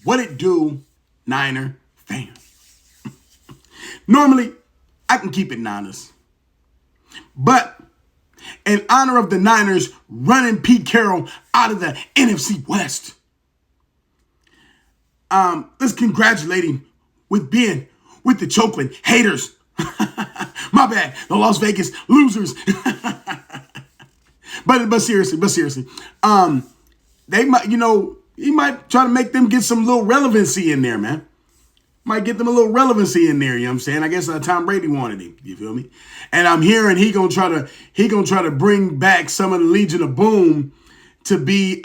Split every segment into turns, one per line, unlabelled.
What it do, Niner fan? Normally, I can keep it Niners. But in honor of the Niners running Pete Carroll out of the NFC West, let's congratulate him with being with the Chokeland haters. My bad, the Las Vegas losers. but seriously, they might, he might try to make them get some little relevancy in there, man. Might get them a little relevancy in there, you know what I'm saying? I guess Tom Brady wanted him, you feel me? And I'm hearing he gonna try to bring back some of the Legion of Boom to be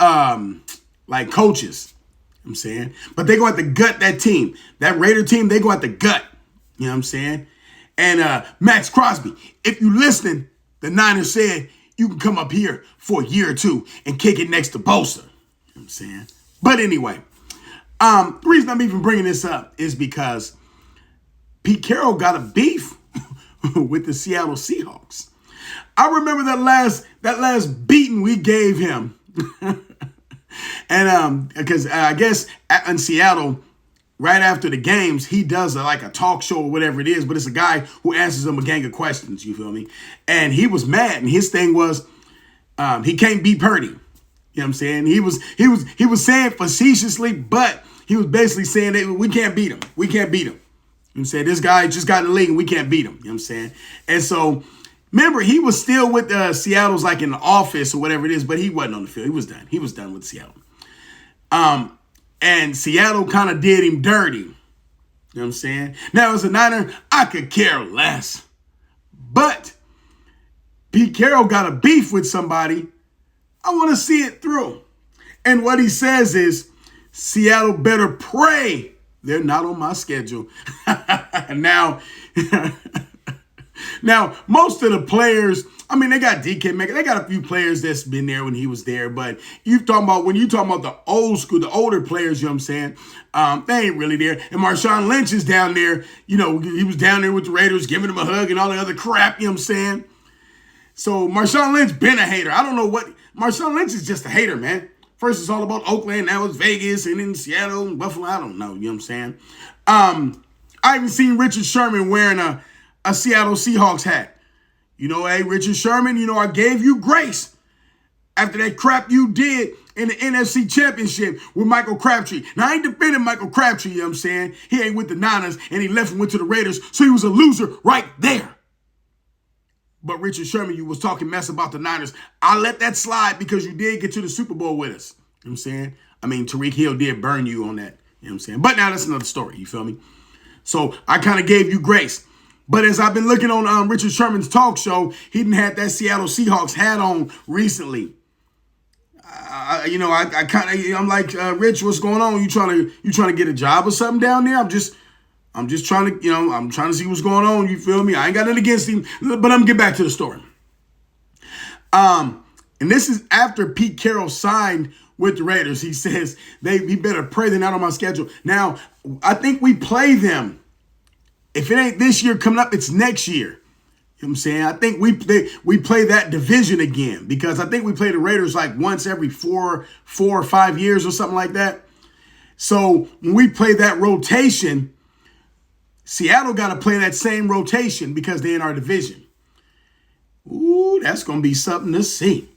like coaches. You know what I'm saying? But they gonna have to gut that team. That Raider team, they gonna have to gut. You know what I'm saying? And Max Crosby, if you listening, the Niners said you can come up here for a year or two and kick it next to Bosa. You know what I'm saying? But anyway, the reason I'm even bringing this up is because Pete Carroll got a beef with the Seattle Seahawks. I remember that last beating we gave him. And because I guess in Seattle, right after the games, he does like a talk show or whatever it is, but it's a guy who answers them a gang of questions, you feel me? And he was mad, and his thing was he can't beat Purdy. You know what I'm saying? He was saying facetiously, but he was basically saying that we can't beat him. We can't beat him. You know what I'm saying? This guy just got in the league and we can't beat him. You know what I'm saying? And so, remember, he was still with Seattle's like in the office or whatever it is, but he wasn't on the field. He was done. He was done with Seattle. And Seattle kind of did him dirty. You know what I'm saying? Now, as a Niner, I could care less. But Pete Carroll got a beef with somebody. I want to see it through. And what he says is, Seattle better pray they're not on my schedule. Now, most of the players, I mean, they got DK Metcalf. They got a few players that's been there when he was there. But when you talking about the old school, the older players, you know what I'm saying? They ain't really there. And Marshawn Lynch is down there. You know, he was down there with the Raiders, giving them a hug and all the other crap, you know what I'm saying? So Marshawn Lynch been a hater. I don't know what. Marshawn Lynch is just a hater, man. First, it's all about Oakland. Now it's Vegas and then Seattle and Buffalo. I don't know. You know what I'm saying? I even seen Richard Sherman wearing a Seattle Seahawks hat. You know, hey, Richard Sherman, you know, I gave you grace after that crap you did in the NFC Championship with Michael Crabtree. Now, I ain't defending Michael Crabtree, you know what I'm saying? He ain't with the Niners, and he left and went to the Raiders, so he was a loser right there. But Richard Sherman, you was talking mess about the Niners. I let that slide because you did get to the Super Bowl with us. You know what I'm saying? I mean, Tyreek Hill did burn you on that. You know what I'm saying? But now that's another story. You feel me? So I kind of gave you grace. But as I've been looking on Richard Sherman's talk show, he didn't have that Seattle Seahawks hat on recently. I'm like, Rich, what's going on? You trying to get a job or something down there? I'm just trying to, I'm trying to see what's going on. You feel me? I ain't got nothing against him, but I'm gonna get back to the story. And this is after Pete Carroll signed with the Raiders. He says he better pray they're not on my schedule. Now, I think we play them. If it ain't this year coming up, it's next year. You know what I'm saying? I think we play that division again because I think we play the Raiders like once every four or 5 years or something like that. So when we play that rotation, Seattle got to play that same rotation because they're in our division. Ooh, that's going to be something to see.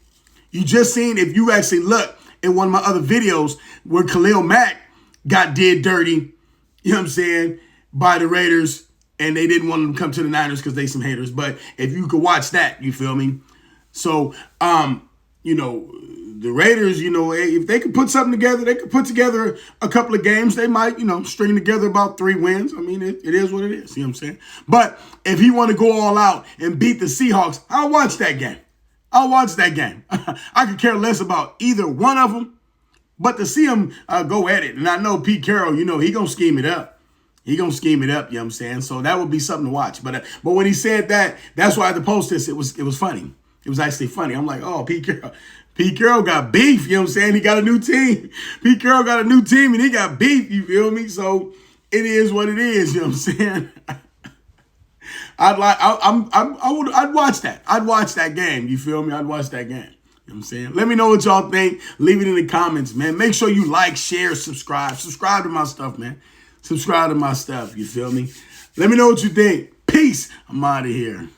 You just seen, if you actually look in one of my other videos where Khalil Mack got did dirty, you know what I'm saying, by the Raiders, and they didn't want him to come to the Niners because they some haters. But if you could watch that, you feel me? So, the Raiders, if they could put something together, they could put together a couple of games. They might, string together about 3 wins. I mean, it is what it is. You know what I'm saying? But if he want to go all out and beat the Seahawks, I'll watch that game. I could care less about either one of them. But to see him go at it, and I know Pete Carroll, he going to scheme it up. You know what I'm saying? So that would be something to watch. But when he said that, that's why I had to post this. It was funny. It was actually funny. I'm like, oh, Pete Carroll got beef. You know what I'm saying? He got a new team. Pete Carroll got a new team and he got beef. You feel me? So it is what it is. You know what I'm saying? I'd watch that. I'd watch that game. You feel me? I'd watch that game. You know what I'm saying? Let me know what y'all think. Leave it in the comments, man. Make sure you like, share, subscribe. Subscribe to my stuff, man. Subscribe to my stuff. You feel me? Let me know what you think. Peace. I'm out of here.